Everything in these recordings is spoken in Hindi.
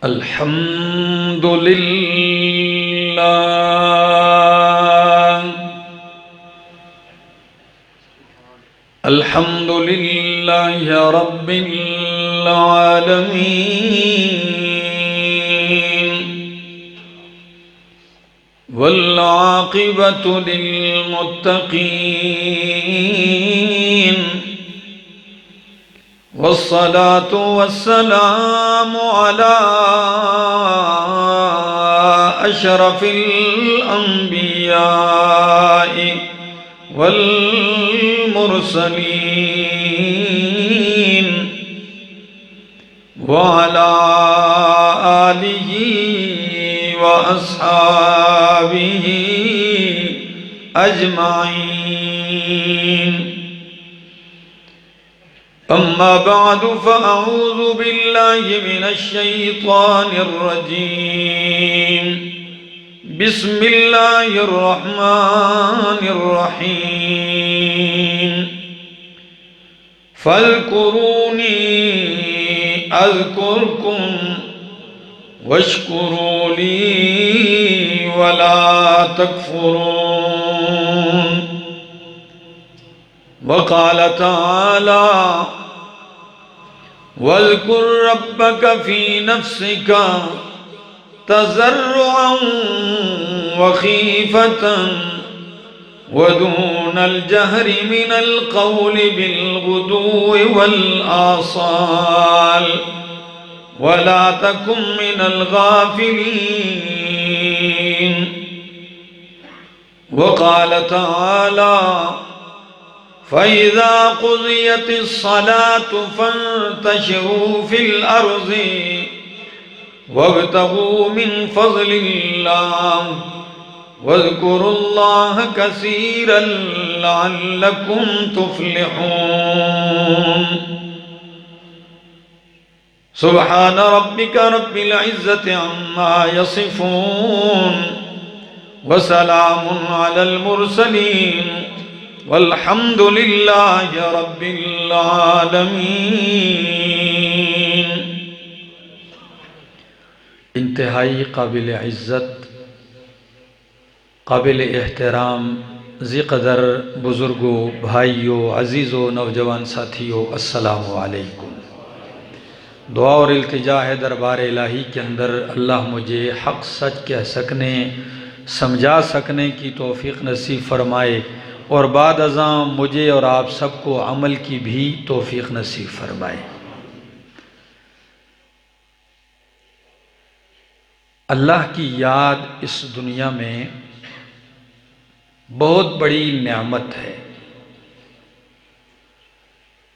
अल्हम्दुलिल्लाह अल्हम्दुलिल्लाहि रब्बिल आलमीन वल आक़िबतु लिल मुत्तक़ीन वस्सलातु वस्सलामु अला अशरफिल अंबियाइ वल मुरसलीन व अला आलिहि व अस्हाबिहि अजमाइन। अम्मा बादु फ़अऊज़ु बिल्लाहि मिनश शैतानिर रजीम। बिस्मिल्लाहिर रहमानिर रहीम। फ़ज़्कुरूनी अज़्कुरकुम वश्कुरू ली वला तकफ़ुरून। वक़ाल तआला वज़्कुर रब्बक फ़ी नफ़्सिका तज़र्रुअन व ख़ीफ़तन वदूनल जहरि मिनल क़ौलि बिलग़ुदुव्वि वल आसाल वला तकुन मिनल गाफ़िलीन। वक़ाल तआला फ़इज़ा क़ुज़ियतिस्सलातु फ़ंतशिरू फ़िल अर्ज़ि वब्तगू मिन फ़ज़लिल्लाह वज़्कुरुल्लाह कसीरन लअल्लकुम तुफ़्लिहून। सुब्हान रब्बिका रब्बिल इज़्ज़ति अम्मा यसिफ़ून व सलामुन अलल मुरसलीन वल्हम्दुलिल्लाहि रब्बिल आलमीन। इंतहाई काबिल इज़्ज़त, काबिल एहतराम, ज़िक़दर बुज़ुर्गों, भाइयों, अज़ीज़ों, नौजवान साथियों, अस्सलामु अलैकुम। दुआ और इल्तिजा है दरबार इलाही के अंदर अल्लाह मुझे हक़ सच कह सकने, समझा सकने की तौफ़ीक़ नसीब फ़रमाए और बाद अज़ां मुझे और आप सबको अमल की भी तौफ़ीक़ नसीब फ़रमाए। अल्लाह की याद इस दुनिया में बहुत बड़ी नेमत है।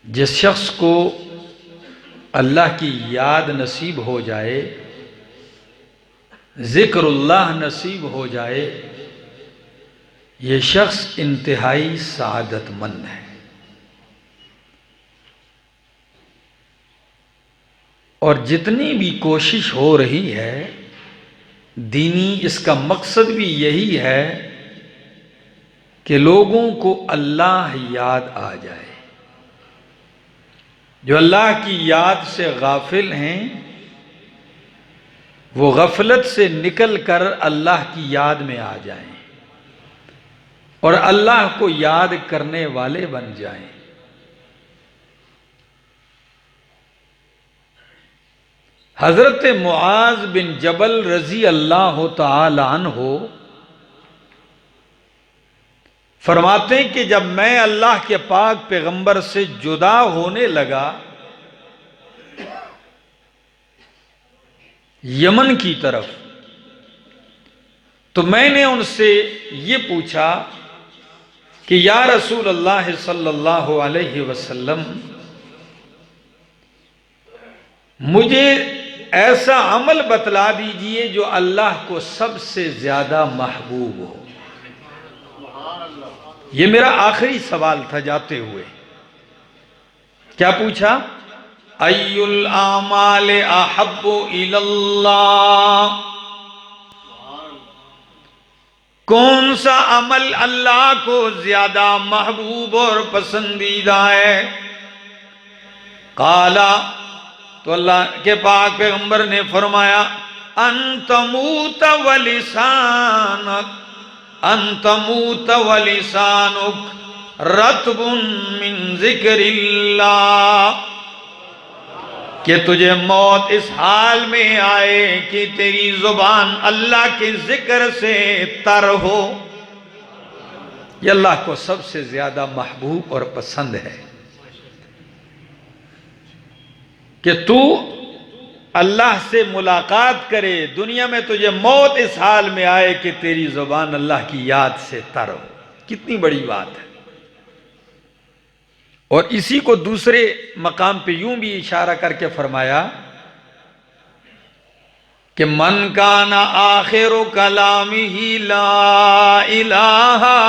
जिस शख्स को अल्लाह की याद नसीब हो जाए, ज़िक्रुल्लाह नसीब हो जाए, ये शख्स इंतहाई सआदतमंद है। और जितनी भी कोशिश हो रही है दीनी, इसका मकसद भी यही है कि लोगों को अल्लाह याद आ जाए। जो अल्लाह की याद से गाफिल हैं वो गफलत से निकल कर अल्लाह की याद में आ जाएं और अल्लाह को याद करने वाले बन जाएं। हज़रत मुआज़ बिन जबल रज़ी अल्लाह तआला अन्हु फरमाते हैं कि जब मैं अल्लाह के पाक पैगंबर से जुदा होने लगा यमन की तरफ, तो मैंने उनसे ये पूछा कि या रसूल अल्लाह सल्लल्लाहु अलैहि वसल्लम, मुझे ऐसा अमल बतला दीजिए जो अल्लाह को सबसे ज्यादा महबूब हो। ये मेरा आखिरी सवाल था जाते हुए। क्या पूछा? अय्युल आमाल अहब्बु इलल्लाह, कौन सा अमल अल्लाह को ज्यादा महबूब और पसंदीदा है? काला, तो अल्लाह के पाक पैगंबर ने फरमाया अंतमूत वलिसानक अंतमूत वलिसानुक रतबुन मिन जिक्रिल्लाह, कि तुझे मौत इस हाल में आए कि तेरी जुबान अल्लाह के जिक्र से तर हो। ये अल्लाह को सबसे ज्यादा महबूब और पसंद है कि तू अल्लाह से मुलाकात करे, दुनिया में तुझे मौत इस हाल में आए कि तेरी जुबान अल्लाह की याद से तर हो। कितनी बड़ी बात है। और इसी को दूसरे मकाम पे यूं भी इशारा करके फरमाया कि मन काना आखिरु कलामिही ला इलाहा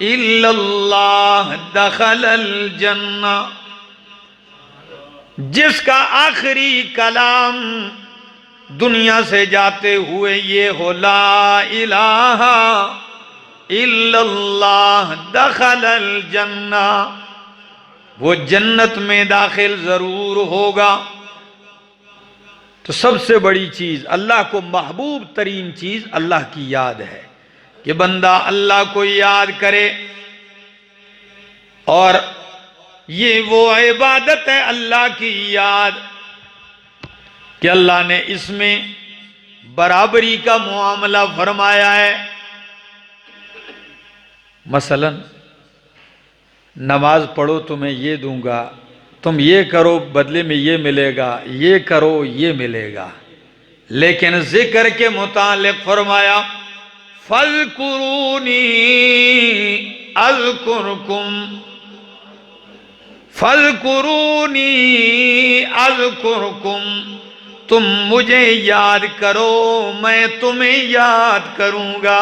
इल्लल्लाह दखलल जन्ना, जिसका आखिरी कलाम दुनिया से जाते हुए ये हो ला इलाहा इल्लल्लाह दखलल जन्ना, वो जन्नत में दाखिल जरूर होगा। तो सबसे बड़ी चीज, अल्लाह को महबूब तरीन चीज अल्लाह की याद है कि बंदा अल्लाह को याद करे। और ये वो इबादत है अल्लाह की याद कि अल्लाह ने इसमें बराबरी का मुआमला फरमाया है। मसलन नमाज पढ़ो तुम्हें ये दूंगा, तुम ये करो बदले में ये मिलेगा, ये करो ये मिलेगा। लेकिन जिक्र के मुतालिक फरमाया फज़कुरूनी अज़कुरकुम फज़कुरूनी अज़कुरकुम, तुम मुझे याद करो मैं तुम्हें याद करूंगा।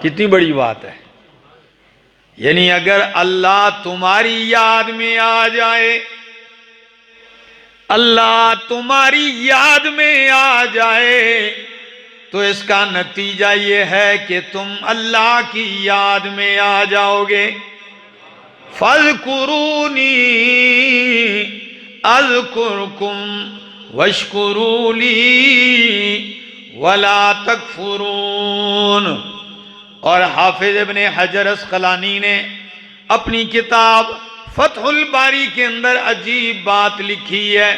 कितनी बड़ी बात है। यानी अगर अल्लाह तुम्हारी याद में आ जाए, अल्लाह तुम्हारी याद में आ जाए, तो इसका नतीजा ये है कि तुम अल्लाह की याद में आ जाओगे। फज़कुरूनी अज़कुरकुम वश्कुरूली वला तकफुरून। और हाफिज इब्ने हजर अस्क़लानी ने अपनी किताब फतहुल बारी के अंदर अजीब बात लिखी है।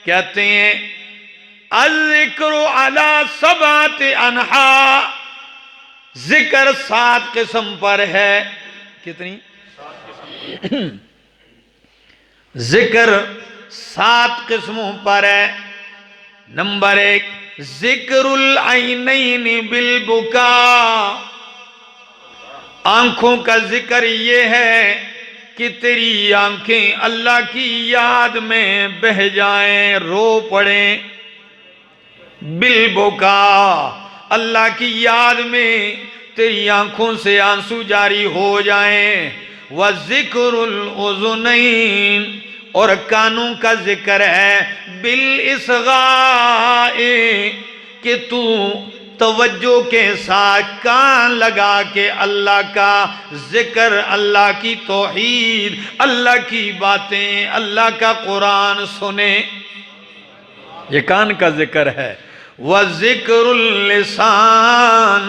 कहते हैं अज़्ज़िक्रु अला सबात अनहा, जिक्र 7 किस्म पर है। कितनी? जिक्र 7 किस्मों पर है। नंबर 1 जिक्रुल ऐनैनि बिल बुका, आंखों का जिक्र ये है कि तेरी आंखें अल्लाह की याद में बह जाएं, रो पड़ें। बिल बुका, अल्लाह की याद में तेरी आंखों से आंसू जारी हो जाएं। व जिक्रुल उज़ुनैन, और कानों का जिक्र है बिल इसगाए, कि तू तवज्जो के साथ कान लगा के अल्लाह का जिक्र, अल्लाह की तौहीद, अल्लाह की बातें, अल्लाह का कुरान सुने। ये कान का जिक्र है। व जिक्रुल लिसान,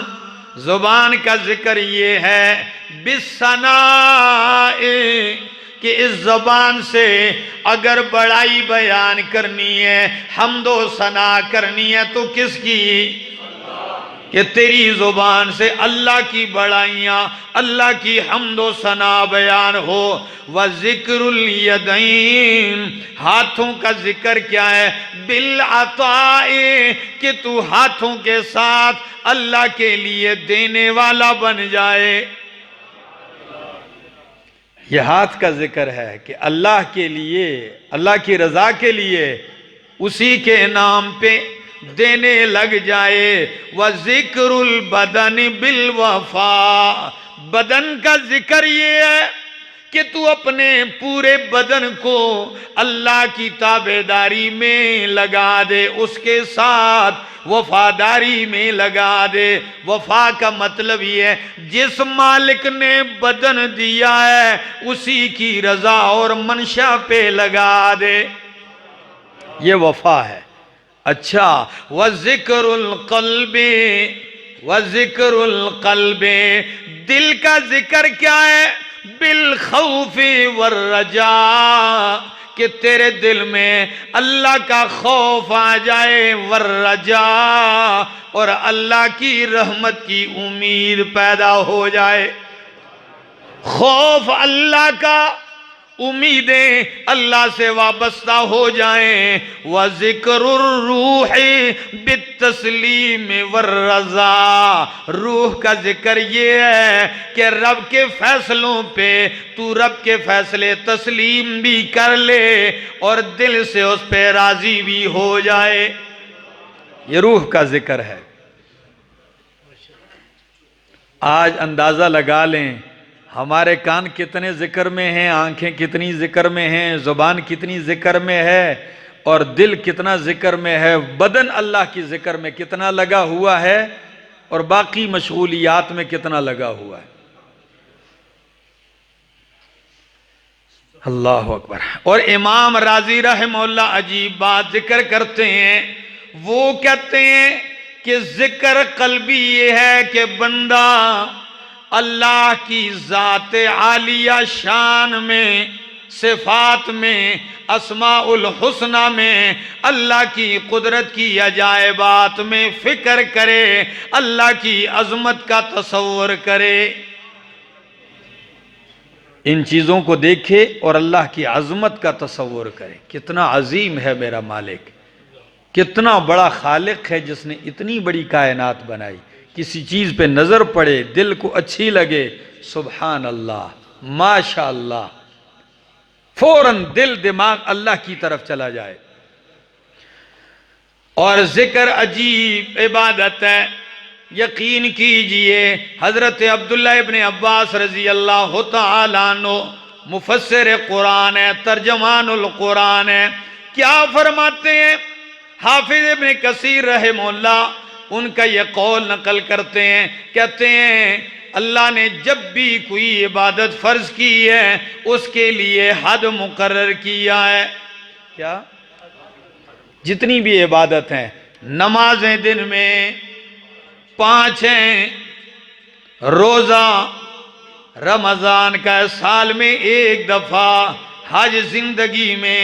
जुबान का जिक्र ये है बिस्सनाए, कि इस ज़बान से अगर बड़ाई बयान करनी है, हम्दो सना करनी है, तो किसकी? कि तेरी ज़ुबान से अल्लाह की बड़ाइयाँ, अल्लाह की हम्दो सना बयान हो। व ज़िक्रुल यदैन, हाथों का जिक्र क्या है? बिल अताए, कि तू हाथों के साथ अल्लाह के लिए देने वाला बन जाए। यह हाथ का जिक्र है कि अल्लाह के लिए, अल्लाह की रजा के लिए उसी के नाम पे देने लग जाए। व जिक्रुल बदन बिल वफा, बदन का जिक्र ये है कि तू अपने पूरे बदन को अल्लाह की ताबेदारी में लगा दे, उसके साथ वफादारी में लगा दे। वफा का मतलब ये है जिस मालिक ने बदन दिया है उसी की रजा और मंशा पे लगा दे, ये वफा है। अच्छा, व जिक्रुल कल्बे, व जिक्रुल कल्बे, दिल का जिक्र क्या है? बिल खौफी वर रजा, कि तेरे दिल में अल्लाह का खौफ आ जाए, वर रजा, और अल्लाह की रहमत की उम्मीद पैदा हो जाए। खौफ अल्लाह का, उम्मीदें अल्लाह से वाबस्ता हो जाएं। व जिक्रुर रूह बितस्लीम वर रजा, रूह का जिक्र ये है कि रब के फैसलों पे तू रब के फैसले तस्लीम भी कर ले और दिल से उस पे राजी भी हो जाए, ये रूह का जिक्र है। आज अंदाजा लगा लें हमारे कान कितने जिक्र में हैं, आंखें कितनी जिक्र में हैं, जुबान कितनी जिक्र में है और दिल कितना जिक्र में है, बदन अल्लाह की जिक्र में कितना लगा हुआ है और बाकी मशगूलियात में कितना लगा हुआ है। अल्लाह अकबर। और इमाम राजी रहमहुल्लाह अजीब बात जिक्र करते हैं, वो कहते हैं कि जिक्र कल्बी ये है कि बंदा अल्लाह की ज़ात आलिया शान में, सिफात में, अस्माउल हुस्ना में, अल्लाह की कुदरत की अजायबात में फिक्र करे, अल्लाह की अजमत का तसव्वुर करे, इन चीज़ों को देखे और अल्लाह की अजमत का तसव्वुर करे। कितना अजीम है मेरा मालिक, कितना बड़ा खालिक है जिसने इतनी बड़ी कायनात बनाई। किसी चीज़ पे नज़र पड़े, दिल को अच्छी लगे, सुभान अल्लाह, माशा अल्लाह, फौरन दिल दिमाग अल्लाह की तरफ चला जाए। और जिक्र अजीब इबादत है, यकीन कीजिए हजरत अब्दुल्ला इब्ने अब्बास रजी अल्लाह तआला अन्हु मुफस्सिर कुरान है, तर्जमानुल कुरान है, क्या फरमाते हैं? हाफिज इब्ने कसीर रहमहुल्लाह उनका यह कौल नकल करते हैं, कहते हैं अल्लाह ने जब भी कोई इबादत फर्ज की है उसके लिए हद मुकर्रर किया है। क्या? जितनी भी इबादत हैं, नमाजें दिन में 5 हैं, रोजा रमजान का साल में 1 दफा, हज जिंदगी में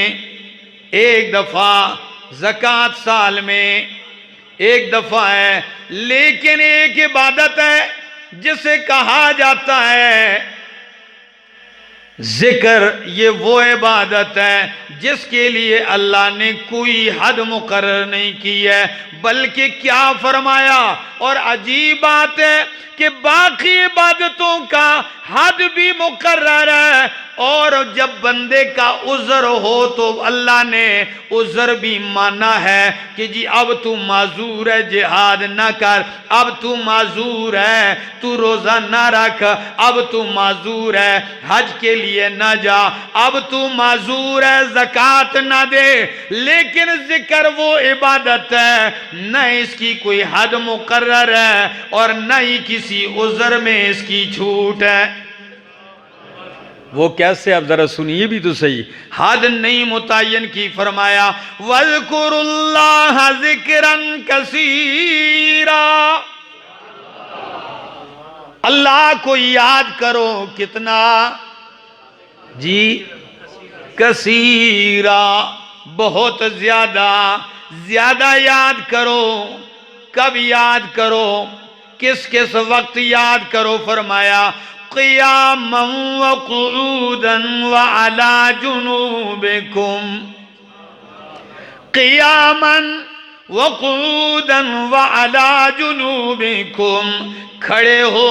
1 दफा, ज़कात साल में 1 दफा है। लेकिन एक इबादत है जिसे कहा जाता है जिक्र, ये वो इबादत है जिसके लिए अल्लाह ने कोई हद मुकर्रर नहीं की है, बल्कि क्या फरमाया, और अजीब बात है कि बाकी इबादतों का हद भी मुकर्रर है, और जब बंदे का उज़र हो तो अल्लाह ने उज़र भी माना है कि जी अब तू माजूर है, जिहाद ना कर, अब तू माजूर है, तू रोज़ा ना रख, अब तू माजूर है, हज के लिए ना जा, अब तू माजूर है, ज़कात ना दे। लेकिन जिक्र वो इबादत है न इसकी कोई हद मुकर्रर है और न ही किसी उज़र में इसकी छूट है। वो कैसे? अब जरा सुनिए भी तो सही। हद नहीं मुतय्यन की, फरमाया वज़कुरुल्लाह ज़िक्रन कसीरा, अल्लाह को याद करो कितना जी? कसीरा, बहुत ज्यादा, ज्यादा याद करो। कब याद करो? किस किस वक्त याद करो? फरमाया क़ियामन व क़ुऊदन व अला जुनूबिकुम, क़ियामन व क़ुऊदन व अला जुनूबिकुम, खड़े हो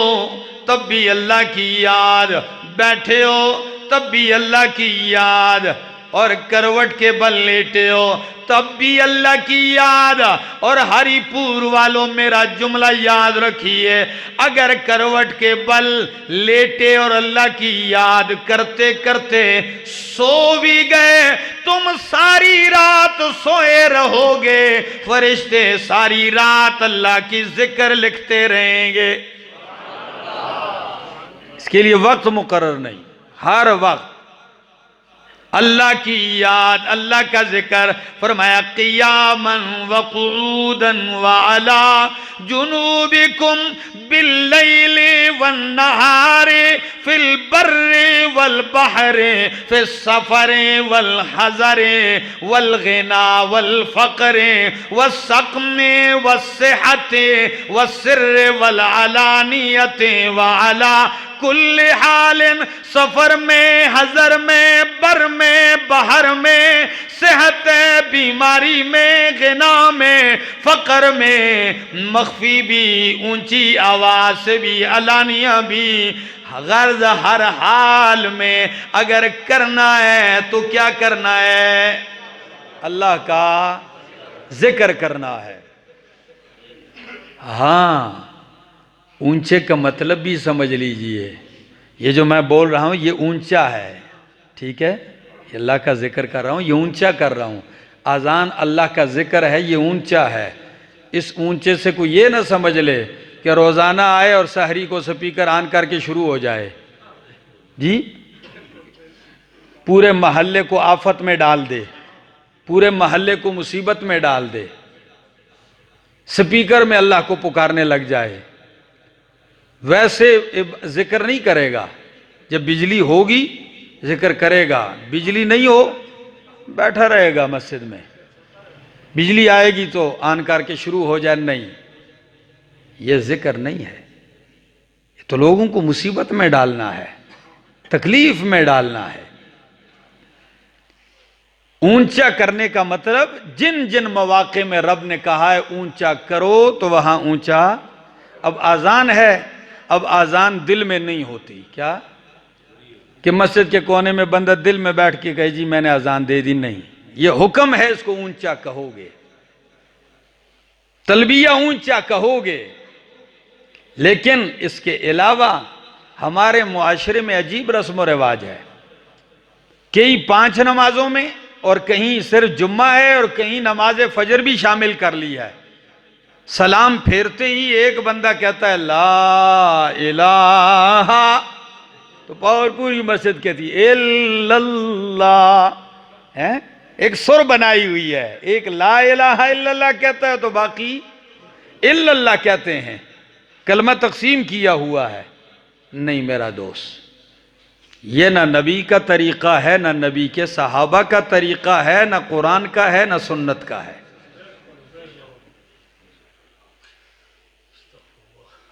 तब भी अल्लाह की याद, बैठे हो तब भी अल्लाह की याद, और करवट के बल लेटे हो तब भी अल्लाह की याद। और हरिपुर वालों मेरा जुमला याद रखिए, अगर करवट के बल लेटे और अल्लाह की याद करते करते सो भी गए, तुम सारी रात सोए रहोगे, फरिश्ते सारी रात अल्लाह की जिक्र लिखते रहेंगे। इसके लिए वक्त मुकर्रर नहीं, हर वक्त अल्लाह की याद, अल्लाह का जिक्र। फरमाया क़ियामन व क़ुऊदन व अला जुनूबिकुम बिल्लैलि वन नहारि फिल बर्रि वल बहरि फिस सफरि वल हज़रि वल गिना वल फ़क़्रि वस्सक़्मि वस्सिहति वस्सिर्रि वल अलानियति व अला कुल्लि हालिन, सफर में, हजर में, बर में, बहर में, सेहत बीमारी में, गिना में, फकर में, मख्फी भी, ऊंची आवाज से भी, अलानिया भी, गर्ज हर हाल में अगर करना है तो क्या करना है? अल्लाह का जिक्र करना है। हाँ, ऊंचे का मतलब भी समझ लीजिए, ये जो मैं बोल रहा हूँ ये ऊंचा है, ठीक है? अल्लाह का जिक्र कर रहा हूँ, ये ऊंचा कर रहा हूँ। अजान अल्लाह का जिक्र है, ये ऊंचा है। इस ऊंचे से कोई ये ना समझ ले कि रोज़ाना आए और सहरी को स्पीकर ऑन करके शुरू हो जाए जी, पूरे महल्ले को आफत में डाल दे, पूरे महल्ले को मुसीबत में डाल दे, स्पीकर में अल्लाह को पुकारने लग जाए। वैसे जिक्र नहीं करेगा। जब बिजली होगी जिक्र करेगा, बिजली नहीं हो बैठा रहेगा मस्जिद में। बिजली आएगी तो आन करके शुरू हो जाए, नहीं, यह जिक्र नहीं है। तो लोगों को मुसीबत में डालना है, तकलीफ में डालना है। ऊंचा करने का मतलब जिन जिन मौके में रब ने कहा है ऊंचा करो तो वहां ऊंचा। अब आजान है, अब आजान दिल में नहीं होती। क्या कि मस्जिद के कोने में बंदा दिल में बैठ के कहे जी मैंने अजान दे दी, नहीं, ये हुक्म है इसको ऊंचा कहोगे, तलबिया ऊंचा कहोगे। लेकिन इसके अलावा हमारे मुआशरे में अजीब रस्म व रिवाज है, कई 5 नमाजों में और कहीं सिर्फ जुम्मा है और कहीं नमाज फजर भी शामिल कर ली है। सलाम फेरते ही एक बंदा कहता है ला इलाहा, तो पूरी मस्जिद कहती है इल्लल्लाह। है, एक सुर बनाई हुई है, एक ला इलाहा इल्लल्लाह कहता है तो बाकी इल्लल्लाह कहते हैं। कलमा तकसीम किया हुआ है। नहीं मेरा दोस्त, ये ना नबी का तरीका है, ना नबी के सहाबा का तरीका है, ना कुरान का है, ना सुन्नत का है।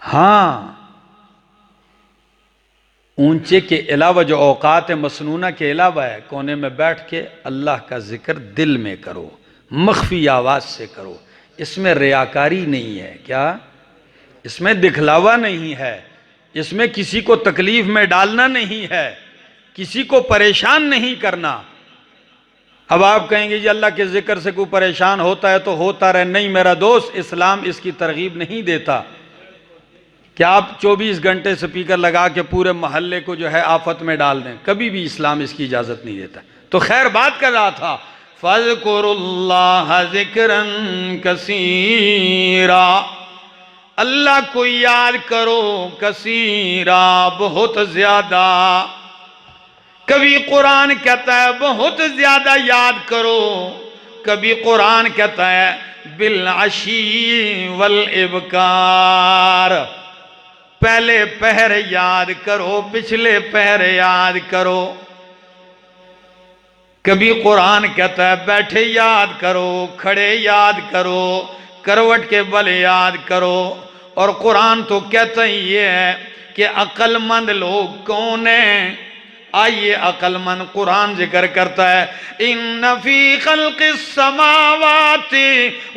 हाँ, ऊंचे के अलावा जो औकात मसनूना के अलावा है, कोने में बैठ के अल्लाह का जिक्र दिल में करो, मख्फी आवाज से करो। इसमें रियाकारी नहीं है, क्या इसमें दिखलावा नहीं है, इसमें किसी को तकलीफ में डालना नहीं है, किसी को परेशान नहीं करना। अब आप कहेंगे जी अल्लाह के जिक्र से कोई परेशान होता है तो होता रहे। नहीं मेरा दोस्त, इस्लाम इसकी तरगीब नहीं देता कि आप 24 घंटे स्पीकर लगा के पूरे मोहल्ले को जो है आफत में डाल दें। कभी भी इस्लाम इसकी इजाजत नहीं देता। तो खैर बात कर रहा था, फ़ज़्कुरुल्लाह ज़िक्रन कसीरा, अल्लाह को याद करो, कसीरा बहुत ज्यादा। कभी कुरान कहता है बहुत ज्यादा याद करो, कभी कुरान कहता है बिल अशी वल इबकार, पहले पहर याद करो, पिछले पहर याद करो। कभी कुरान कहता है बैठे याद करो, खड़े याद करो, करवट के बल याद करो। और कुरान तो कहता ही ये है कि अक्लमंद लोग कौन हैं। आइए अक्लमंद कुरान जिक्र करता है, इन्न फी खल्क़िस समावाति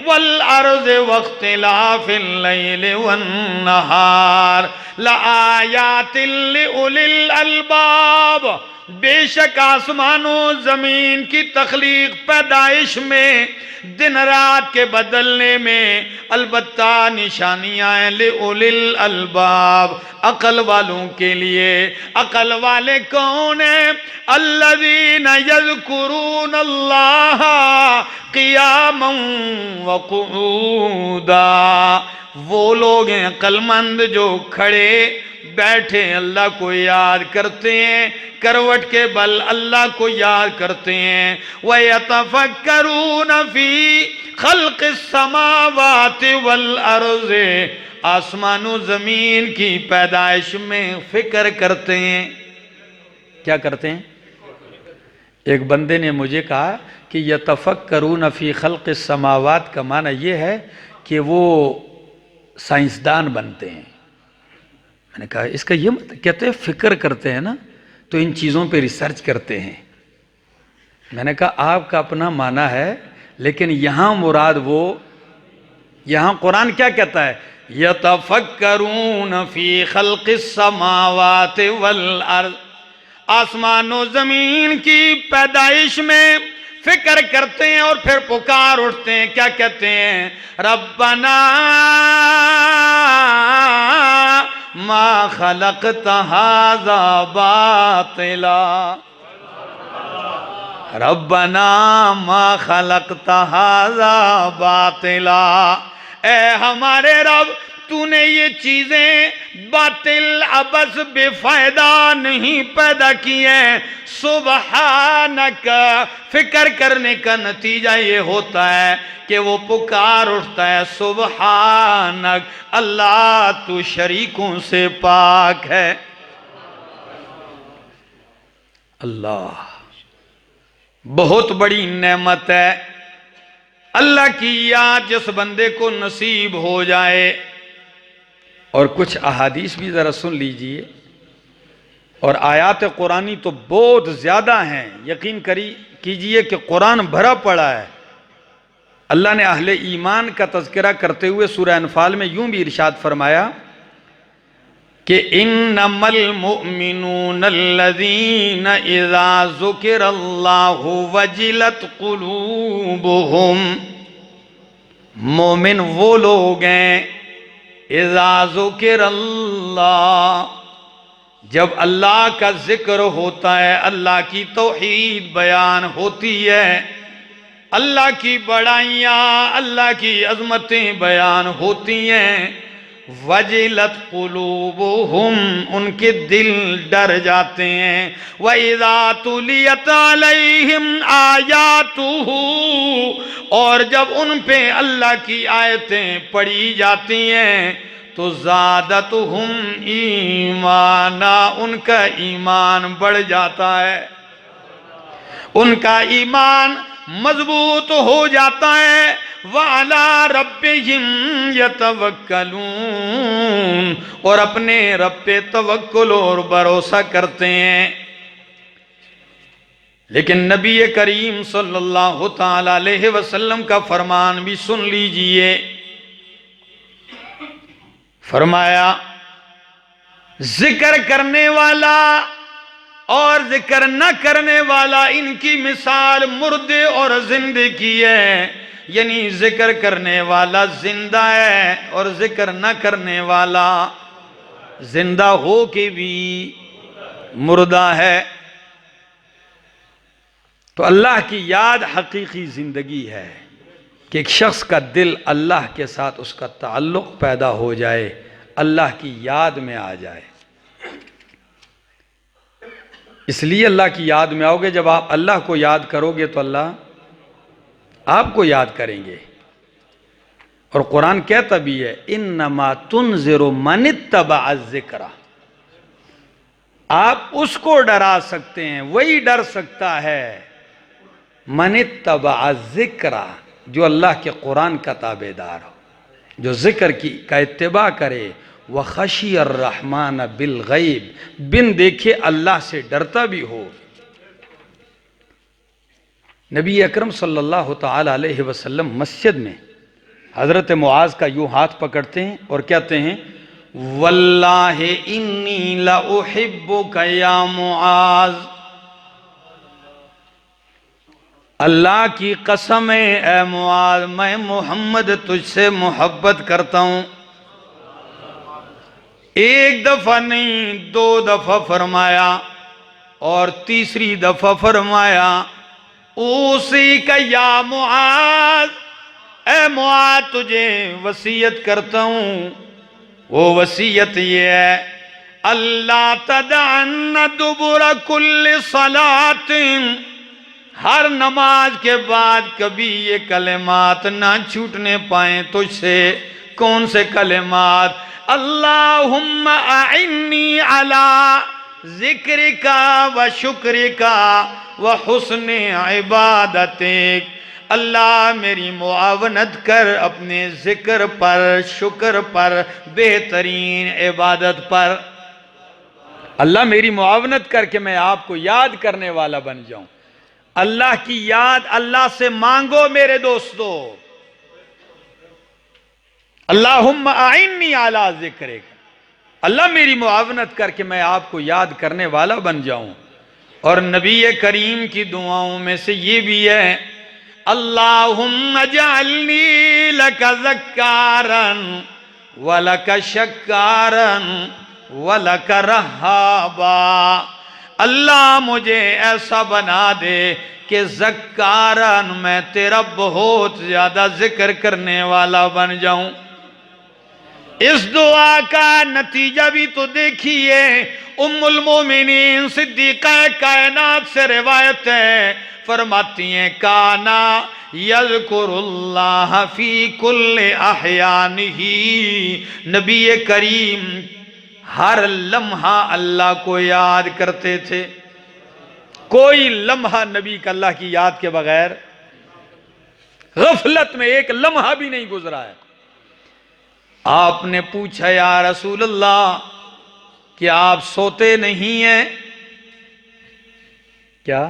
वल अर्ज़ि वख्तिलाफ़िल लैलि वन नहार लआयातिल लिउलिल अलबाब बेशक आसमानों जमीन की तख्लीक पैदाइश में, दिन रात के बदलने में अलबत्ता निशानियां हैं ले उलिल अलबाब, अकल वालों के लिए। अकल वाले कौन है? अल्लज़ीना यज़कुरून अल्लाह क़ियामन व क़ुऊदा, वो लोग हैं अक्लमंद जो खड़े बैठे अल्लाह को याद करते हैं, करवट के बल अल्लाह को याद करते हैं। व यतफक्करून फी खल्क़िस समावाति वल अर्ज़, आसमानों जमीन की पैदाइश में फिक्र करते हैं। क्या करते हैं? एक बंदे ने मुझे कहा कि यतफक्करून फी खल्क़िस समावात का माना ये है कि वो साइंसदान बनते हैं। मैंने कहा इसका ये मतलब, कहते हैं फिक्र करते हैं ना, तो इन चीज़ों पे रिसर्च करते हैं। मैंने कहा आपका अपना माना है, लेकिन यहाँ मुराद वो, यहाँ कुरान क्या कहता है? यतफक्करून फी खल्क़िस समावाति वल अर्ज़, आसमानों जमीन की पैदाइश में फिक्र करते हैं और फिर पुकार उठते हैं। क्या कहते हैं? रब्बना मा खलक़त हाज़ा बातिला, रब्बना मा खलक़त हाज़ा बातिला, ए हमारे रब तूने ये चीजें बातिल अबस बेफायदा नहीं पैदा की हैं। सुबहानक, फिक्र करने का नतीजा ये होता है कि वो पुकार उठता है सुबहानक, अल्लाह तू शरीकों से पाक है। अल्लाह बहुत बड़ी नेमत है। अल्लाह की याद जिस बंदे को नसीब हो जाए, और कुछ अहादीस भी ज़रा सुन लीजिए, और आयात कुरानी तो बहुत ज़्यादा हैं। यकीन कीजिए कि कुरान भरा पड़ा है। अल्लाह ने अहले ईमान का तज़किरा करते हुए सूरह अनफाल में यूं भी इरशाद फरमाया कि इन्नमल मुअमिनून अल्लज़ीना इज़ा ज़ुकिरल्लाहु वजिलत क़ुलूबुहुम, मोमिन वो लोग हैं इज़ा ज़ुकिरल्लाह, जब अल्लाह का जिक्र होता है, अल्लाह की तौहीद बयान होती है, अल्लाह की बड़ाइयाँ, अल्लाह की अज़मतें बयान होती हैं, वजिलत क़ुलूबुहुम, उनके दिल डर जाते हैं। व इज़ा तुलियत अलैहिम आयातुहु, और जब उन पे अल्लाह की आयतें पढ़ी जाती हैं तो ज़ादतुहुम ईमाना, उनका ईमान बढ़ जाता है, उनका ईमान मजबूत हो जाता है। वाला रब्बिहिम यतवक्कलून, और अपने रब पे तवक्कुल और भरोसा करते हैं। लेकिन नबी करीम सल्लल्लाहु ताला अलैहि वसल्लम का फरमान भी सुन लीजिए। फरमाया जिक्र करने वाला और जिक्र न करने वाला, इनकी मिसाल मुर्दे और जिंदे की है। यानी जिक्र करने वाला जिंदा है और जिक्र न करने वाला जिंदा हो के भी मुर्दा है। तो अल्लाह की याद हकीकी जिंदगी है कि एक शख्स का दिल अल्लाह के साथ उसका ताल्लुक पैदा हो जाए, अल्लाह की याद में आ जाए। इसलिए अल्लाह की याद में आओगे, जब आप अल्लाह को याद करोगे तो अल्लाह आपको याद करेंगे। और कुरान कहता भी है इन्नमा तुनज़िरु मन इत्तबअ ज़िक्रा, आप उसको डरा सकते हैं, वही डर सकता है मन इत्तबअ ज़िक्रा, जो अल्लाह के कुरान का ताबेदार हो, जो जिक्र की का इत्तिबा करे। व खशी अर्रहमान बिल गैब, बिन देखे अल्लाह से डरता भी हो। नबी अकरम सल्लल्लाहु ताला अलैहि वसल्लम मस्जिद में हज़रत मुआज़ का यूं हाथ पकड़ते हैं और कहते हैं वल्लाहि इन्नी ला उहिब्बुका या मुआज़, अल्लाह की कसम है ए मुआज, मैं मोहम्मद तुझसे मोहब्बत करता हूं। एक दफा नहीं, दो दफा फरमाया और तीसरी दफा फरमाया उसी का या मुआज, ए मुआज तुझे वसीयत करता हूं। वो वसीयत ये है, अल्लाह तदअन्न दुबुर कुल्ल सलातिन, हर नमाज के बाद कभी ये कलेमात ना छूटने पाए तुझसे। कौन से कलेमात? अल्लाहुम्मा अइन्नी अला जिक्रिका व शुक्रिका व हुस्ने इबादतिक। अल्लाह मेरी मुआवनत कर अपने जिक्र पर, शुक्र पर, बेहतरीन इबादत पर। अल्लाह मेरी मुआवनत करके मैं आपको याद करने वाला बन जाऊं। अल्लाह की याद अल्लाह से मांगो मेरे दोस्तों। अल्लाहुम्मा अइन्नी अला जिक्रिक, अल्लाह मेरी मुआवनत करके मैं आपको याद करने वाला बन जाऊं। और नबी करीम की दुआओं में से ये भी है, अल्लाहुम्मा जअलनी लका ज़क्कारन व लका शक्कारन व लका रहाबा। अल्लाह मुझे ऐसा बना दे कि ज़क्कारन, मैं तेरा बहुत ज्यादा जिक्र करने वाला बन जाऊं। इस दुआ का नतीजा भी तो देखिए। उम्मुल मोमिनीन सिद्दीक़ा कायनात से रिवायत है, फरमाती हैं काना यज़कुरुल्लाह फी कुल्li अहयानिही। नबी करीम हर लम्हा अल्लाह को याद करते थे। कोई लम्हा नबी का अल्लाह की याद के बगैर, गफलत में एक लम्हा भी नहीं गुजरा है। आपने पूछा या रसूल अल्लाह, क्या आप सोते नहीं हैं? क्या?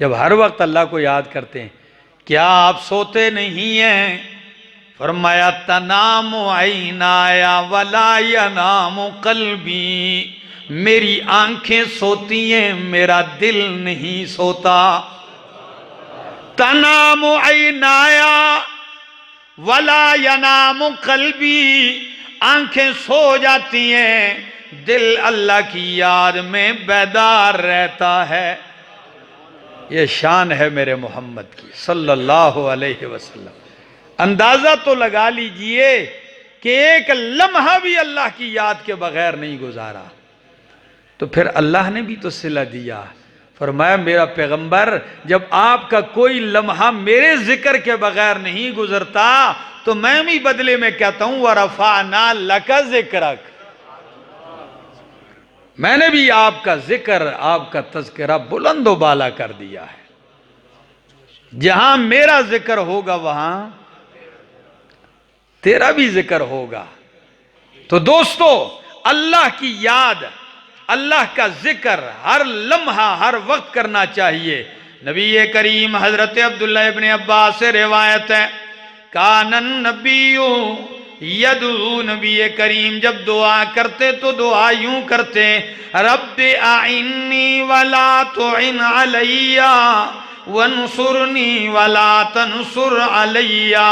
जब हर वक्त अल्लाह को याद करते हैं, क्या आप सोते नहीं हैं? फरमाया तनाम ऐनाया वला यनाम कल्बी, मेरी आंखें सोती हैं, मेरा दिल नहीं सोता। तनाम ऐनाया वला यनाम कल्बी, आंखें सो जाती हैं, दिल अल्लाह की याद में बेदार रहता है। ये शान है मेरे मोहम्मद की सल्लल्लाहु अलैहि वसल्लम। अंदाजा तो लगा लीजिए कि एक लम्हा भी अल्लाह की याद के बगैर नहीं गुजारा। तो फिर अल्लाह ने भी तो सिला दिया। फरमाया मेरा पैगंबर, जब आपका कोई लम्हा मेरे जिक्र के बगैर नहीं गुजरता तो मैं भी बदले में कहता हूं वरफाना लका जिक्रक, मैंने भी आपका जिक्र, आपका तज़किरा बुलंदो बाला कर दिया है। जहां मेरा जिक्र होगा वहां तेरा भी जिक्र होगा। तो दोस्तों, अल्लाह की याद, अल्लाह का जिक्र हर लम्हा हर वक्त करना चाहिए। नबी करीम हजरत अब्दुल्लाह इब्न अब्बास से रिवायत है, कानन नबिय्यु यदू, नबी करीम जब दुआ करते तो दुआ यूं करते, रब्बि आइन्नी वला तुइन अलैया वंसुरनी वला तंसुर अलैया।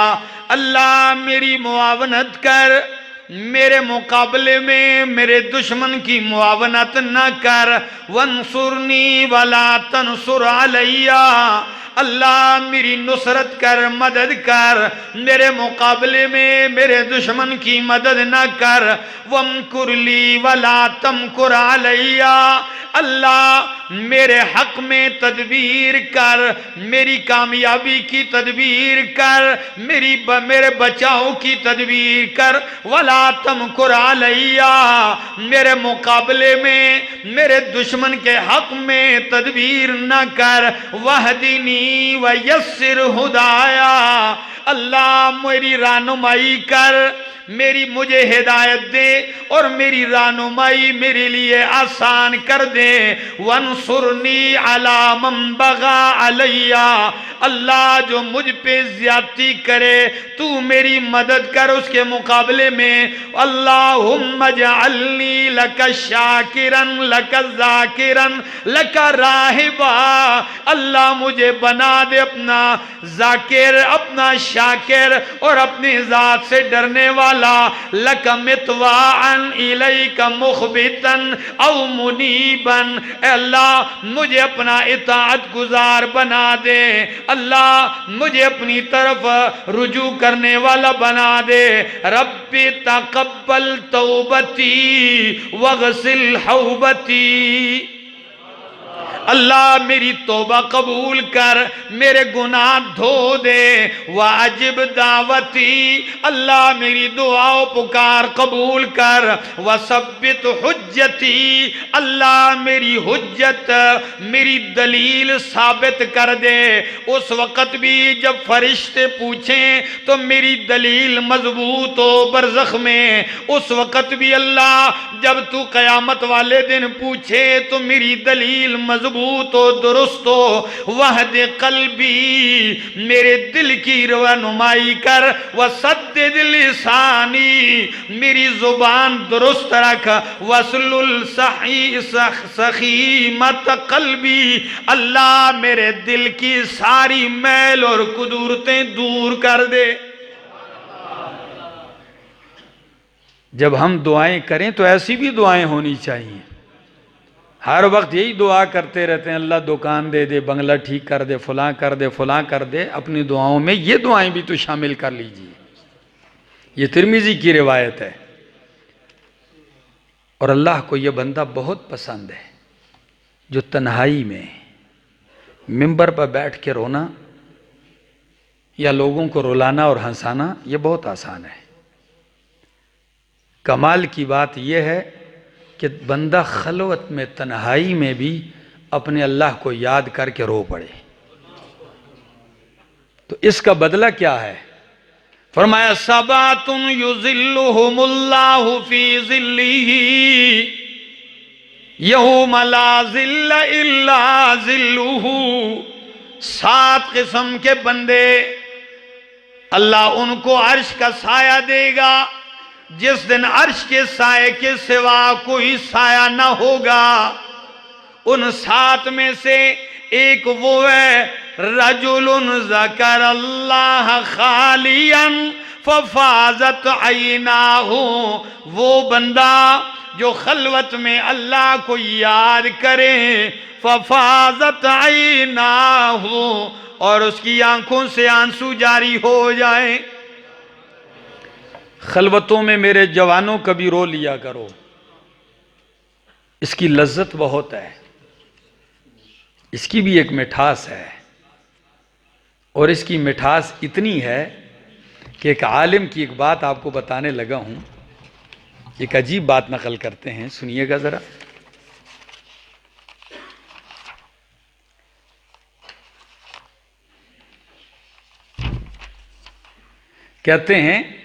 अल्लाह मेरी मुआवनत कर, मेरे मुकाबले में मेरे दुश्मन की मुआवनत न कर। वंसुरनी वला तंसुर अलैया, अल्लाह मेरी नुसरत कर, मदद कर, मेरे मुकाबले में मेरे दुश्मन की मदद न कर। वमकुरली वला तमकुर अलैया, अल्लाह मेरे हक में तदबीर कर, मेरी कामयाबी की तदबीर कर, मेरे बचाव की तदबीर कर। वला तमकुर अलैया, मेरे मुकाबले में मेरे दुश्मन के हक में तदबीर न कर। वहदिनी वयस्सिर हुदाया, अल्लाह मेरी रहनुमाई कर, मेरी मुझे हिदायत दे और मेरी रहनुमाई मेरे लिए आसान कर दे। वंसुरनी अला मन बगा अलैया, अल्लाह जो मुझ पे ज्यादती करे तू मेरी मदद कर उसके मुकाबले में। अल्लाहुम्मा जअलनी लक शाकिरन लक जाकिरन लक राहिबा, अल्लाह मुझे बना दे अपना जाकिर अपना शाकिर और अपनी जात से डरने वाला। लक मितवाअन इलैक मुखबितन औ मुनीबन, अल्लाह मुझे अपना इताअत गुजार बना दे, अल्लाह मुझे अपनी तरफ रुजू करने वाला बना दे। रब्बी तकब्बल तौबती वगसिल हौबती, अल्लाह मेरी तौबा कबूल कर मेरे गुनाह धो दे। वाजिब दावती, अल्लाह मेरी दुआओं पुकार कबूल कर। वसब्बित हुज्जती, अल्लाह मेरी हुज्जत मेरी दलील साबित कर दे। उस वक़्त भी जब फरिश्ते पूछें तो मेरी दलील मजबूत हो बरज़ख में, उस वक़्त भी अल्लाह जब तू क़यामत वाले दिन पूछे तो मेरी दलील मजबूत हो दुरुस्त हो। वहदे कल्बी, मेरे दिल की रहनुमाई कर। वसद्दिद लिसानी, मेरी जुबान दुरुस्त रख। वसलुल सखीमत कल्बी, अल्लाह मेरे दिल की सारी मैल और कुदूरतें दूर कर दे। जब हम दुआएं करें तो ऐसी भी दुआएं होनी चाहिए। हर वक्त यही दुआ करते रहते हैं, अल्लाह दुकान दे दे, बंगला ठीक कर दे, फलां कर दे, फलां कर दे। अपनी दुआओं में ये दुआएं भी तो शामिल कर लीजिए। ये तिरमिजी की रिवायत है। और अल्लाह को यह बंदा बहुत पसंद है जो तन्हाई में मिंबर पर बैठ के रोना या लोगों को रुलाना और हंसाना, यह बहुत आसान है। कमाल की बात यह है कि बंदा खलवत में तन्हाई में भी अपने अल्लाह को याद करके रो पड़े। तो इसका बदला क्या है? फरमाया सबातुन युज़िल्लुहुमुल्लाहु फी ज़िल्लिही यौम ला ज़िल्ला इल्ला ज़िल्लुहु, 7 किस्म के बंदे अल्लाह उनको अर्श का साया देगा जिस दिन अर्श के साए के सिवा कोई साया न होगा। उन 7 में से एक वो है रजुलुन ज़कर अल्लाह खालियन फफाजत ऐनाहु, वो बंदा जो खलवत में अल्लाह को याद करे। फफाजत ऐनाहु, और उसकी आंखों से आंसू जारी हो जाए। खलवतों में मेरे जवानों कभी रो लिया करो, इसकी लज्जत बहुत है, इसकी भी एक मिठास है। और इसकी मिठास इतनी है कि एक आलिम की एक बात आपको बताने लगा हूं। एक अजीब बात नकल करते हैं, सुनिएगा जरा। कहते हैं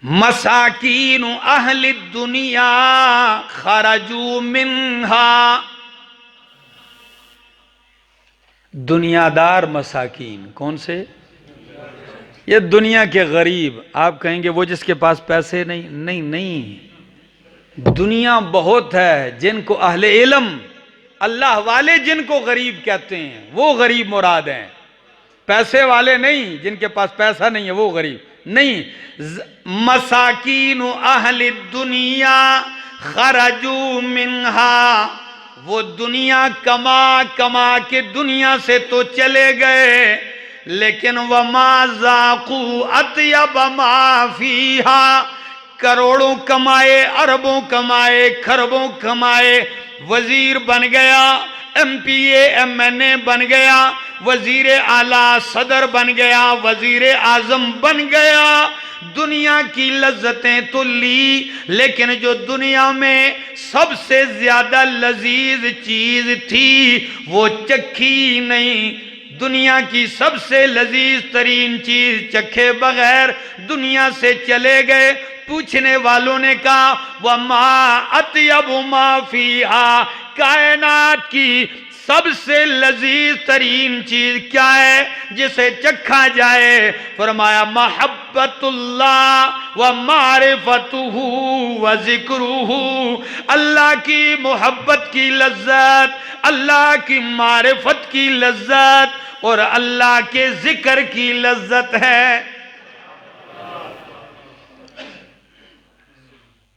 मसाकीन अहली दुनिया खरजू मिन्हा, दुनियादार मसाकीन कौन से? ये दुनिया के गरीब। आप कहेंगे वो जिसके पास पैसे नहीं, नहीं नहीं, दुनिया बहुत है जिनको अहले इल्म अल्लाह वाले जिनको गरीब कहते हैं वो गरीब मुराद हैं। पैसे वाले नहीं, जिनके पास पैसा नहीं है वो गरीब नहीं। मसाकीन अहली दुनिया खरजू मिन्हा, वो दुनिया कमा कमा के दुनिया से तो चले गए, लेकिन वमा ज़ाक़ू अत्यब मा फ़ीहा, करोड़ों कमाए, अरबों कमाए, खरबों कमाए, वजीर बन गया, MPA MNA बन गया, वजीर आला सदर बन गया, वजीर आजम बन गया, दुनिया की लज्जतें तो ली, लेकिन जो दुनिया में सबसे ज्यादा लजीज चीज थी वो चखी नहीं। दुनिया की सबसे लजीज तरीन चीज चखे बगैर दुनिया से चले गए। पूछने वालों ने कहा वमा अत्यबु मा फीहा, कायनात की सबसे लजीज तरीन चीज क्या है जिसे चखा जाए? फरमाया मोहब्बतुल्लाह व मारिफतुहु व जिक्रुहु, अल्लाह की मोहब्बत की लज्जत, अल्लाह की मारिफत की लज्जत और अल्लाह के जिक्र की लज्जत है।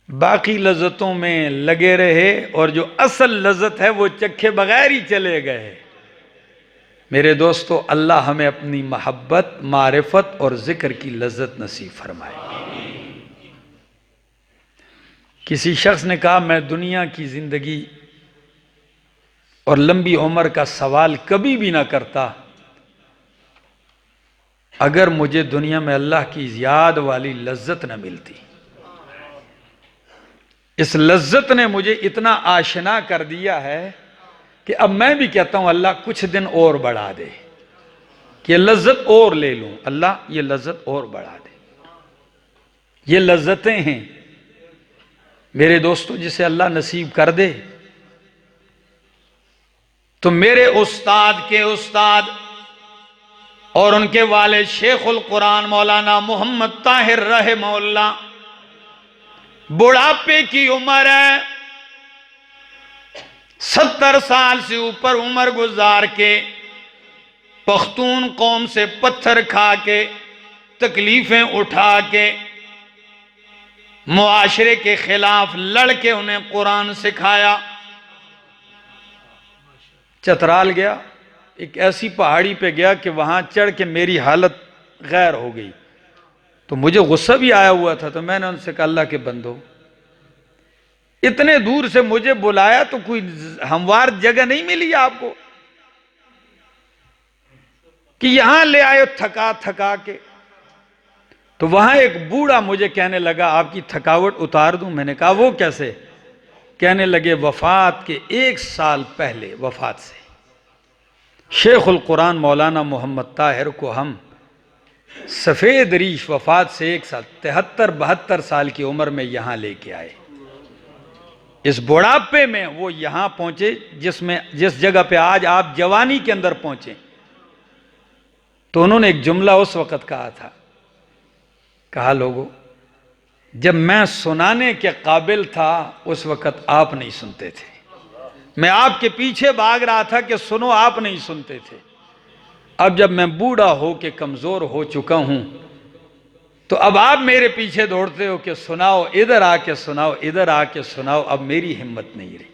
बाकी लज्जतों में लगे रहे और जो असल लज्जत है वो चखे बगैर ही चले गए। मेरे दोस्तों, अल्लाह हमें अपनी मोहब्बत, मारिफत और जिक्र की लज्जत नसीब फरमाए। किसी शख्स ने कहा मैं दुनिया की जिंदगी और लंबी उम्र का सवाल कभी भी ना करता अगर मुझे दुनिया में अल्लाह की याद वाली लज्जत न मिलती। इस लज्जत ने मुझे इतना आशना कर दिया है कि अब मैं भी कहता हूं अल्लाह कुछ दिन और बढ़ा दे, कि ये लज्जत और ले लूं। अल्लाह ये लज्जत और बढ़ा दे। ये लज्जतें हैं मेरे दोस्तों, जिसे अल्लाह नसीब कर दे तो मेरे उस्ताद के उस्ताद और उनके वाले शेखुल कुरान मौलाना मोहम्मद ताहिर रहमहुल्लाह, बुढ़ापे की उम्र है, 70 साल से ऊपर उम्र गुजार के, पख्तून कौम से पत्थर खा के, तकलीफें उठा के, मुआशरे के खिलाफ लड़के उन्हें कुरान सिखाया। चतराल गया, एक ऐसी पहाड़ी पे गया कि वहां चढ़ के मेरी हालत गैर हो गई। तो मुझे गुस्सा भी आया हुआ था, तो मैंने उनसे कहा अल्लाह के बंदो, इतने दूर से मुझे बुलाया तो कोई हमवार जगह नहीं मिली आपको कि यहां ले आए थका थका के? तो वहां एक बूढ़ा मुझे कहने लगा आपकी थकावट उतार दूं। मैंने कहा वो कैसे? कहने लगे वफात के 1 साल पहले, वफात से शेखुल कुरान मौलाना मोहम्मद ताहिर को हम सफेद रीश वफात से 1 साल 73-72 साल की उम्र में यहां लेके आए। इस बुढ़ापे में वो यहां पहुंचे जिस जगह पे आज आप जवानी के अंदर पहुंचे। तो उन्होंने एक जुमला उस वक्त कहा था, कहा लोगों, जब मैं सुनाने के काबिल था उस वक्त आप नहीं सुनते थे। मैं आपके पीछे भाग रहा था कि सुनो, आप नहीं सुनते थे। अब जब मैं बूढ़ा हो के कमजोर हो चुका हूं तो अब आप मेरे पीछे दौड़ते हो कि सुनाओ, इधर आके सुनाओ, इधर आके सुनाओ। अब मेरी हिम्मत नहीं रही।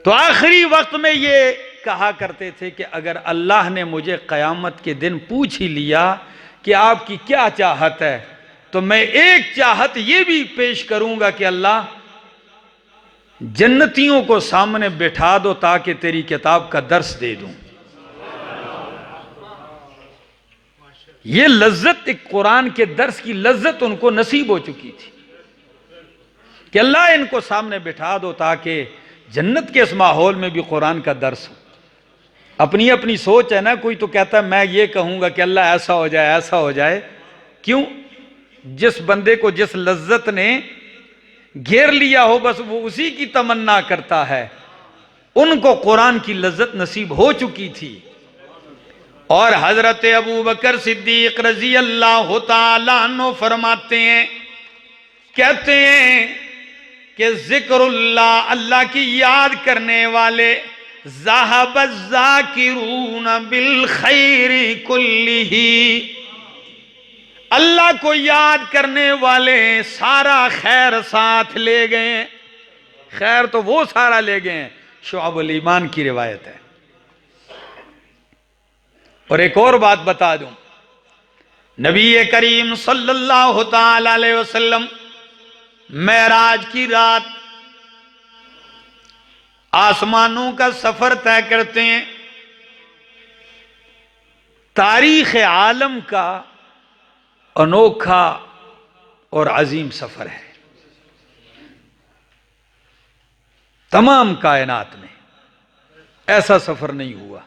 तो आखिरी वक्त में ये कहा करते थे कि अगर अल्लाह ने मुझे क़यामत के दिन पूछ ही लिया कि आपकी क्या चाहत है, तो मैं एक चाहत ये भी पेश करूंगा कि अल्लाह जन्नतियों को सामने बिठा दो ताकि तेरी किताब का दर्स दे दूं। ये लज्जत, एक कुरान के दर्स की लज्जत उनको नसीब हो चुकी थी कि अल्लाह इनको सामने बिठा दो ताकि जन्नत के इस माहौल में भी कुरान का दर्स हो। अपनी अपनी सोच है ना, कोई तो कहता है मैं ये कहूंगा कि अल्लाह ऐसा हो जाए, ऐसा हो जाए। क्यों? जिस बंदे को जिस लज्जत ने घेर लिया हो बस वो उसी की तमन्ना करता है। उनको कुरान की लज्जत नसीब हो चुकी थी। और हजरत अबू बकर सिद्दीक रजी अल्लाह तआला अन्हु फरमाते हैं, कहते हैं कि जिक्रुल्लाह, अल्लाह की याद करने वाले, ज़ाहब ज़ाकिरून बिल खैरि कुल्लिही, अल्लाह को याद करने वाले सारा खैर साथ ले गए। खैर तो वो सारा ले गए। शुअबुल ईमान की रिवायत है। और एक और बात बता दूं, नबी करीम सल्लल्लाहु ताला अलैहि वसल्लम मेराज की रात आसमानों का सफर तय करते हैं। तारीख आलम का अनोखा और अजीम सफर है। तमाम कायनात में ऐसा सफर नहीं हुआ।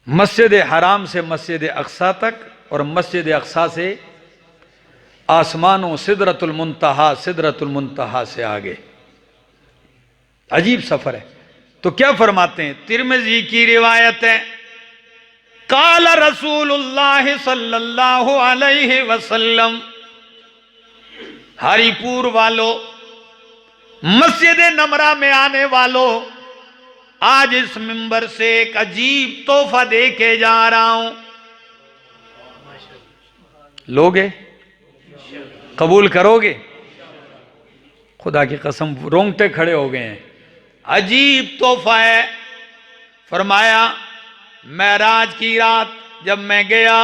मस्जिद हराम से मस्जिद अक्सा तक और मस्जिद अक्सा से आसमानों सिदरतुल मुंतहा से आगे। अजीब सफर है। तो क्या फरमाते हैं, तिरमिज़ी की रिवायत है, काल रसूलुल्लाह सल्लल्लाहु अलैहि वसल्लम, हरिपुर वालों, मस्जिद नमरा में आने वालों, आज इस मिंबर से एक अजीब तोहफा दे के जा रहा हूं। लोगे? कबूल करोगे? खुदा की कसम रोंगटे खड़े हो गए हैं। अजीब तोहफा है। फरमाया, मेराज की रात जब मैं गया,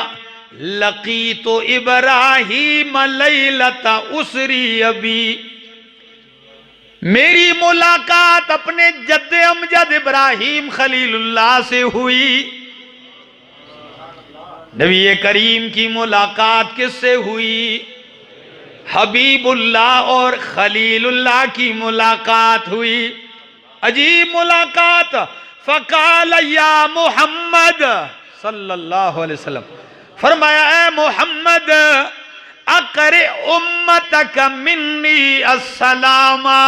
लकी तो इब्राहीम लैलता उसरी अबी, मेरी मुलाकात अपने जद्दे अमजद इब्राहीम खलीलुल्लाह से हुई। नबी करीम की मुलाकात किससे हुई? हबीबुल्लाह और खलीलुल्लाह की मुलाकात हुई। अजीब मुलाकात। फ़क़ाल या मोहम्मद सल्लल्लाहु अलैहि वसल्लम, फरमाया, ए मोहम्मद, अक़रे उम्मतक मिन्नी अस्सलामा,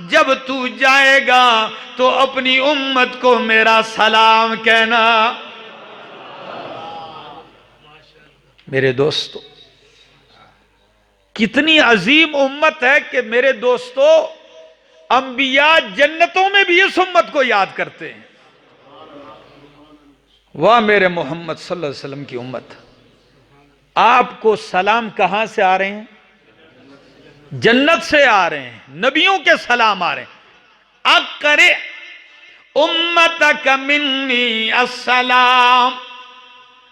जब तू जाएगा तो अपनी उम्मत को मेरा सलाम कहना। मेरे दोस्तों, कितनी अजीम उम्मत है कि मेरे दोस्तों, अंबिया जन्नतों में भी इस उम्मत को याद करते हैं। वाह मेरे मोहम्मद सल्लल्लाहु अलैहि वसल्लम की उम्मत, आपको सलाम कहां से आ रहे हैं? जन्नत से आ रहे हैं। नबियों के सलाम आ रहे हैं। अक़रे उम्मतक मिन्नी अस्सलाम,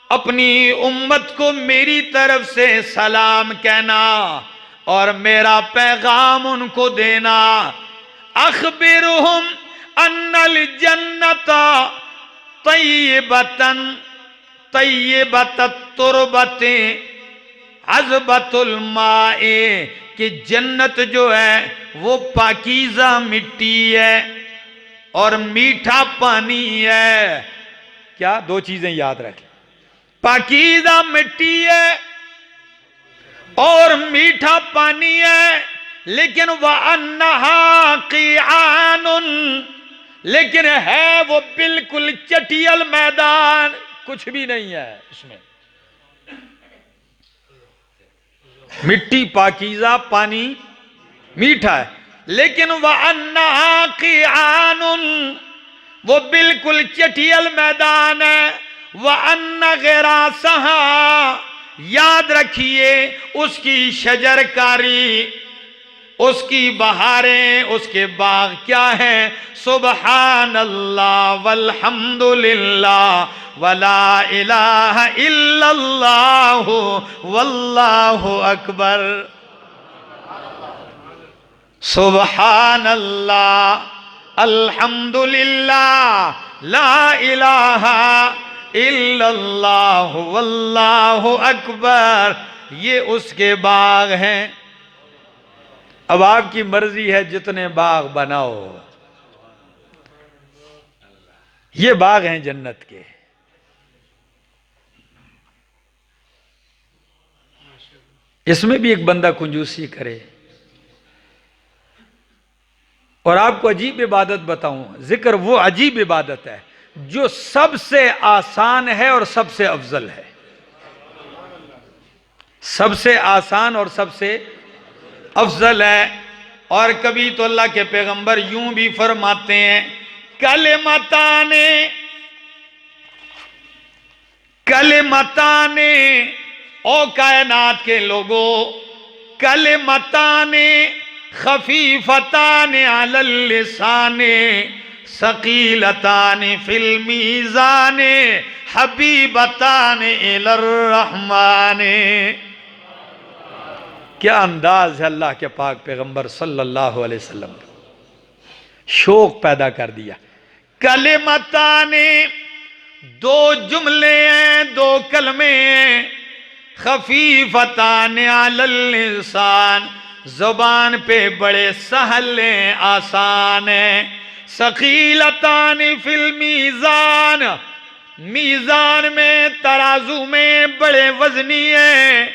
अपनी उम्मत को मेरी तरफ से सलाम कहना और मेरा पैगाम उनको देना। अख़बिरहुम अन्नल जन्नता तय्यबतन तय्यबतत तुरबतें अज़बतुल माए, कि जन्नत जो है वो पाकीज़ा मिट्टी है और मीठा पानी है। क्या? दो चीजें याद रखें, पाकीज़ा मिट्टी है और मीठा पानी है। लेकिन वह अन्नहा क़िआनुन, लेकिन है वो बिल्कुल चटियल मैदान, कुछ भी नहीं है इसमें। मिट्टी पाकीज़ा, पानी मीठा है, लेकिन वह अन्नहा क़िआनुन, वो बिल्कुल चटियल मैदान है। वह अन्न ग़िरासहा, याद रखिए उसकी शजरकारी, उसकी बहारें, उसके बाग क्या हैं? सुबहानल्लाह वल्हम्दुलिल्लाह वला इलाहा इल्लल्लाहु वल्लाहु अकबर। सुबहानल्लाह अल्हम्दुलिल्लाह ला इलाहा इल्लल्लाहु वल्लाहु अकबर। ये उसके बाग हैं। अब आपकी मर्जी है जितने बाग बनाओ। ये बाग हैं जन्नत के। इसमें भी एक बंदा कंजूसी करे। और आपको अजीब इबादत बताऊं, जिक्र वो अजीब इबादत है जो सबसे आसान है और सबसे अफजल है। सबसे आसान और सबसे अफजल है। और कभी तो अल्लाह के पैगंबर यूं भी फरमाते हैं, कलिमताने कलिमताने, ओ कायनात के लोगों, कलिमताने खफीफताने अलल लिसाने सकीलताने फिल मीज़ाने हबीबताने इलर रहमाने। क्या अंदाज है अल्लाह के पाक पैगंबर सल्लल्लाहु अलैहि वसल्लम का। शौक पैदा कर दिया। कलिमताने, दो जुमले हैं, दो कलमे हैं। खफीफतान अलल लिसान, जुबान पे बड़े सहल हैं, आसान है। सकीलतान फिल मीज़ान, मीजान में तराजू में बड़े वजनी है।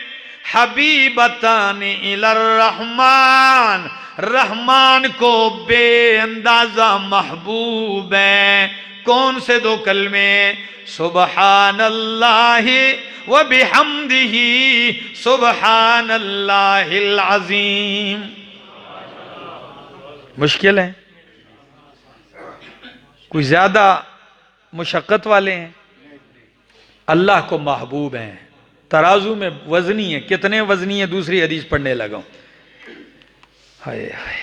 हबीबतान इलर रहमान, रहमान को बेअंदाजा महबूब है। कौन से दो कलमे? सुबहानल्लाहि व बिहम्दिही सुबहानल्लाहिल अज़ीम। मुश्किल है, कोई ज्यादा मुशक्कत वाले हैं? अल्लाह को महबूब हैं। तराजू में वजनी है, कितने वजनी है? दूसरी हदीस पढ़ने लगा। हाय हाय,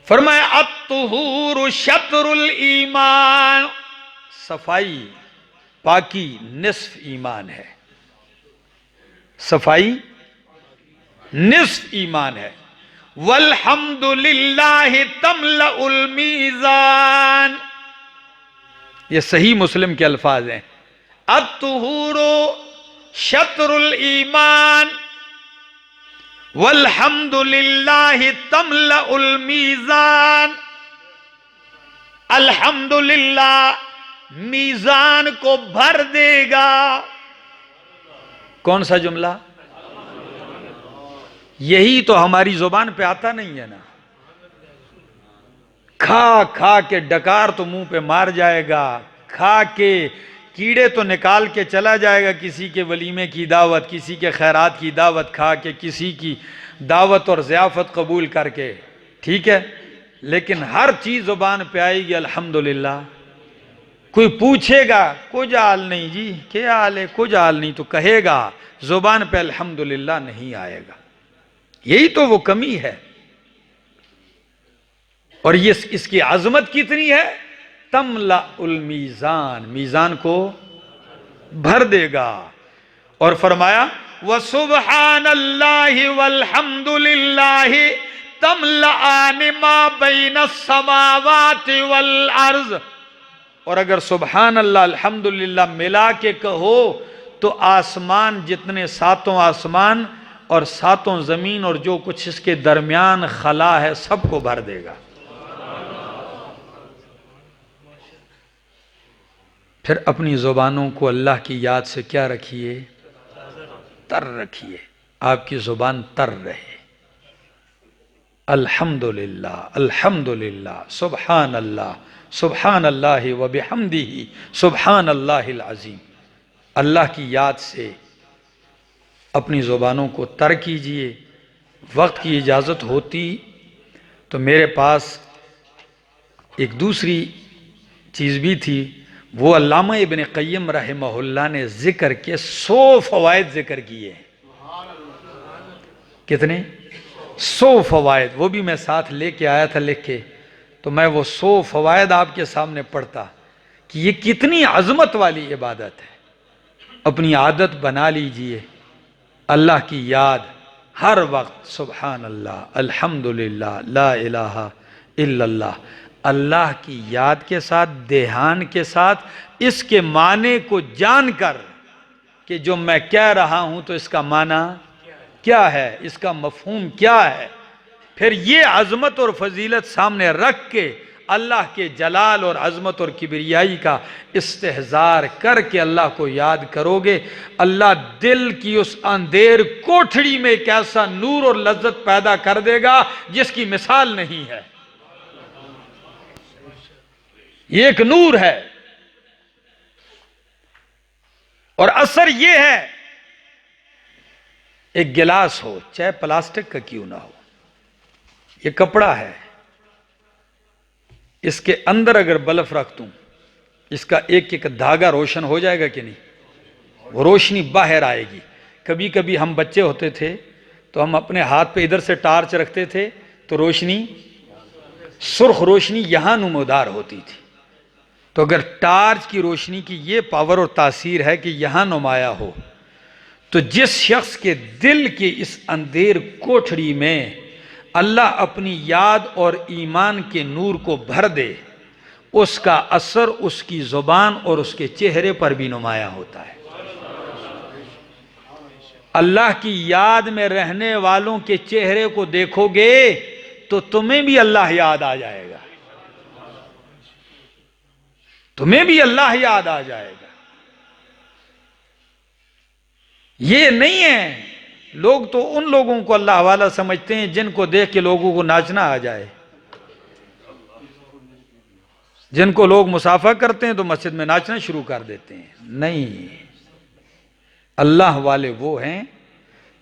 फरमाया अत्तुहूरु शत्रुल ईमान, सफाई पाकी निस्फ ईमान है। सफाई निस्फ ईमान है। वल्हम्दुलिल्लाहि तमलउल मीज़ान, ये सही मुस्लिम के अल्फाज हैं। अत्तुहूरु शत्रुल ईमान वल्हम्दुलिल्लाहि तमलउल मीज़ान। अल्हम्दुलिल्लाह मीज़ान को भर देगा। कौन सा जुमला? यही तो हमारी जुबान पे आता नहीं है ना। खा खा के डकार तो मुंह पे मार जाएगा, खा के कीड़े तो निकाल के चला जाएगा। किसी के वलीमे की दावत, किसी के खैरात की दावत खा के, किसी की दावत और ज़ियाफ़त कबूल करके, ठीक है, लेकिन हर चीज़ ज़ुबान पे आएगी अल्हम्दुलिल्लाह। कोई पूछेगा कुछ हाल नहीं जी, क्या हाल है, कुछ हाल नहीं, तो कहेगा, ज़ुबान पे अल्हम्दुलिल्लाह नहीं आएगा। यही तो वो कमी है। और ये इसकी आजमत कितनी है? तमलउल मीज़ान, मीज़ान को भर देगा। और फरमाया व सुब्हानल्लाहि वल्हम्दुलिल्लाहि तमलआन मा बैनस समावाति वल अर्ज़। और अगर सुब्हान अल्लाह अल्हम्दुलिल्लाह मिला के कहो तो आसमान जितने, सातों आसमान और सातों जमीन और जो कुछ इसके दरमियान खला है, सबको भर देगा। फिर अपनी जुबानों को अल्लाह की याद से क्या रखिए? तर रखिए। आपकी जुबान तर रहे। अल्हम्दुलिल्लाह अल्हम्दुलिल्लाह सुब्हान अल्लाह सुब्हान अल्लाहि व बिहम्दिही सुब्हान अल्लाहिल अज़ीम। अल्लाह की याद से अपनी ज़ुबानों को तर कीजिए। वक्त की इजाज़त होती तो मेरे पास एक दूसरी चीज़ भी थी, वो अल्लामा इब्न क़य्यिम रहमहुल्लाह ने ज़िक्र के 100 फ़वाइद ज़िक्र किए। कितने? 100 फ़वाइद। वो भी मैं साथ लेके आया था लिख के, तो मैं वो 100 फ़वाइद आपके सामने पढ़ता कि ये कितनी अज़मत वाली इबादत है। अपनी आदत बना लीजिए, अल्लाह की याद हर वक्त, सुब्हान अल्लाह अल्हम्दुलिल्लाह ला इलाहा इल्लल्लाह। अल्लाह की याद के साथ, ध्यान के साथ, इसके माने को जानकर कि जो मैं कह रहा हूं तो इसका माना क्या है, इसका मफहूम क्या है, फिर ये अजमत और फजीलत सामने रख के अल्लाह के जलाल और अजमत और किबरियाई का इस्तेहजार करके अल्लाह को याद करोगे, अल्लाह दिल की उस अंधेर कोठड़ी में एक ऐसा नूर और लज्जत पैदा कर देगा जिसकी मिसाल नहीं है। ये एक नूर है। और असर ये है, एक गिलास हो, चाहे प्लास्टिक का क्यों ना हो, ये कपड़ा है, इसके अंदर अगर बल्ब रख दूं, इसका एक एक धागा रोशन हो जाएगा कि नहीं? वो रोशनी बाहर आएगी। कभी कभी हम बच्चे होते थे तो हम अपने हाथ पे इधर से टार्च रखते थे तो रोशनी, सुर्ख रोशनी यहां नुमदार होती थी। तो अगर टार्च की रोशनी की ये पावर और तासीर है कि यहां नुमाया हो, तो जिस शख्स के दिल की इस अंधेर कोठड़ी में अल्लाह अपनी याद और ईमान के नूर को भर दे, उसका असर उसकी जुबान और उसके चेहरे पर भी नुमाया होता है। अल्लाह की याद में रहने वालों के चेहरे को देखोगे तो तुम्हें भी अल्लाह याद आ जाएगा। तुम्हें भी अल्लाह याद आ जाएगा। ये नहीं है, लोग तो उन लोगों को अल्लाह वाला समझते हैं जिनको देख के लोगों को नाचना आ जाए। जिनको लोग मुसाफा करते हैं तो मस्जिद में नाचना शुरू कर देते हैं। नहीं, अल्लाह वाले वो हैं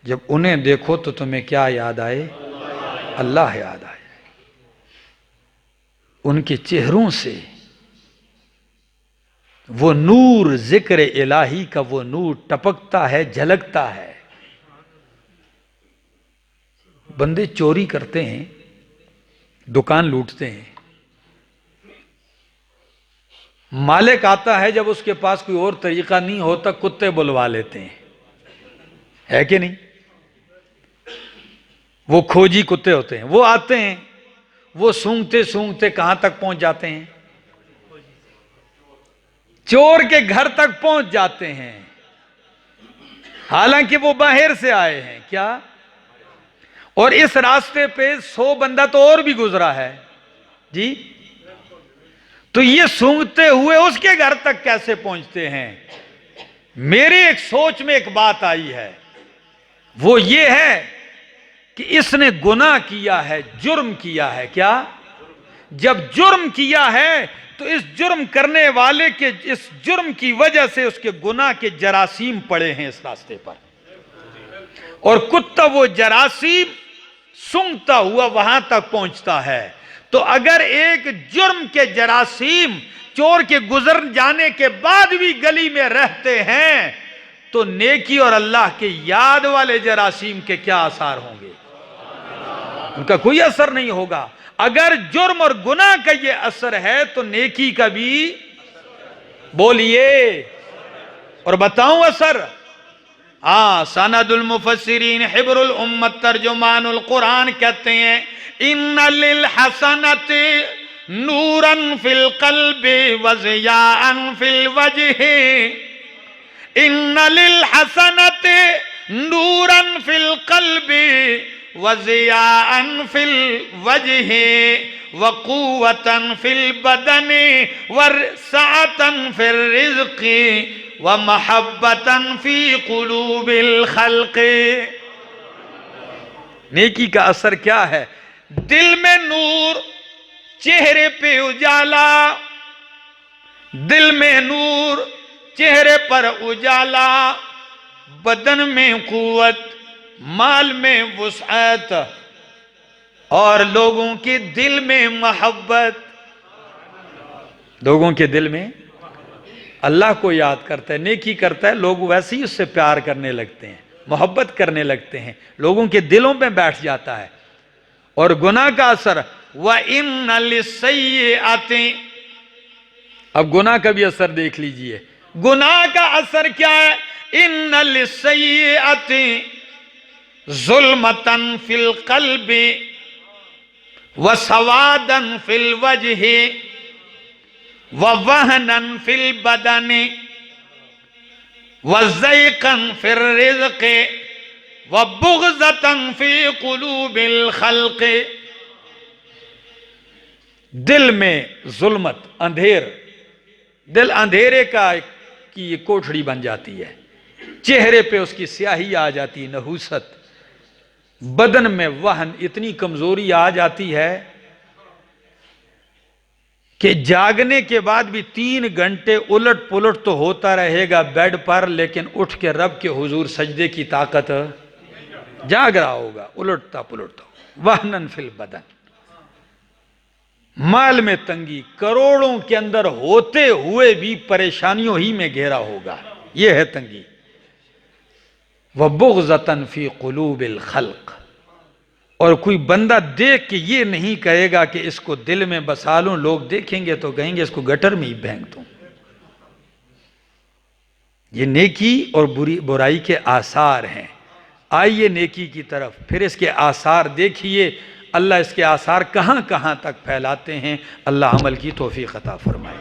जब उन्हें देखो तो तुम्हें क्या याद आए? अल्लाह याद आए। उनके चेहरों से वो नूर, जिक्र इलाही का वो नूर टपकता है, झलकता है। बंदे चोरी करते हैं, दुकान लूटते हैं, मालिक आता है जब उसके पास कोई और तरीका नहीं होता कुत्ते बुलवा लेते हैं, है कि नहीं? वो खोजी कुत्ते होते हैं, वो आते हैं, वो सूंघते सूंघते कहां तक पहुंच जाते हैं? चोर के घर तक पहुंच जाते हैं, हालांकि वो बाहर से आए हैं। क्या? और इस रास्ते पे 100 बंदा तो और भी गुजरा है जी, तो ये सूंघते हुए उसके घर तक कैसे पहुंचते हैं? मेरे एक सोच में एक बात आई है, वो ये है कि इसने गुनाह किया है, जुर्म किया है। क्या? जब जुर्म किया है तो इस जुर्म करने वाले के इस जुर्म की वजह से उसके गुनाह के जरासीम पड़े हैं इस रास्ते पर, और कुत्ता वो जरासीम सूंघता हुआ वहां तक पहुंचता है। तो अगर एक जुर्म के जरासीम चोर के गुजर जाने के बाद भी गली में रहते हैं तो नेकी और अल्लाह के याद वाले जरासीम के क्या आसार होंगे? उनका कोई असर नहीं होगा। अगर जुर्म और गुनाह का ये असर है तो नेकी का भी बोलिए और बताऊं असर। सनदुल मुफस्सिरीन हिब्रुल उम्मत तर्जुमानुल कुरान कहते हैं, इन्ना लिल हसनति नूरन फिल कल्बि व ज़ियाअन फिल वजहि। इन्ना लिल हसनति नूरन फिल कल्बि व ज़ियाअन फिल वजहि व क़ुव्वतन फिल बदनि व सअतन फिर रिज़्क़ि व महब्बतन फी क़ुलूबिल खल्क़ि। नेकी का असर क्या है? दिल में नूर, चेहरे पे उजाला, दिल में नूर, चेहरे पर उजाला, बदन में कुव्वत, माल में वुसअत और लोगों के दिल में मोहब्बत। लोगों के दिल में अल्लाह को याद करता है, नेकी करता है, लोग वैसे ही उससे प्यार करने लगते हैं, मोहब्बत करने लगते हैं, लोगों के दिलों में बैठ जाता है। और गुनाह का असर, व इन्ना लिस्सय्यिआति। अब गुनाह का भी असर देख लीजिए। गुनाह का असर क्या है? इन्ना लिस्सय्यिआति ज़ुल्मतन फिल क़ल्बि व सवादन फिल वजहि व वहनन फिल बदनि व ज़ैक़न फिर रिज़्क़ि व बुग़्ज़तन फी क़ुलूबिल खल्क़ि। दिल में जुल्मत, अंधेर, दिल अंधेरे का की ये कोठड़ी बन जाती है, चेहरे पे उसकी स्याही आ जाती, नहूसत, बदन में वहन, इतनी कमजोरी आ जाती है कि जागने के बाद भी 3 घंटे उलट पुलट तो होता रहेगा बेड पर, लेकिन उठ के रब के हुजूर सजदे की ताकत, जाग रहा होगा उलटता पुलटता। वहनन फिल बदन, माल में तंगी, करोड़ों के अंदर होते हुए भी परेशानियों ही में घेरा होगा, यह है तंगी। व बुग़्ज़तन फी क़ुलूबिल खल्क़, और कोई बंदा देख के ये नहीं कहेगा कि इसको दिल में बसा लूं, लोग देखेंगे तो कहेंगे इसको गटर में ही फेंक दूं। ये नेकी और बुराई के आसार हैं। आइए नेकी की तरफ, फिर इसके आसार देखिए, अल्लाह इसके आसार कहां कहां तक फैलाते हैं। अल्लाह अमल की तौफीक अता फरमाए।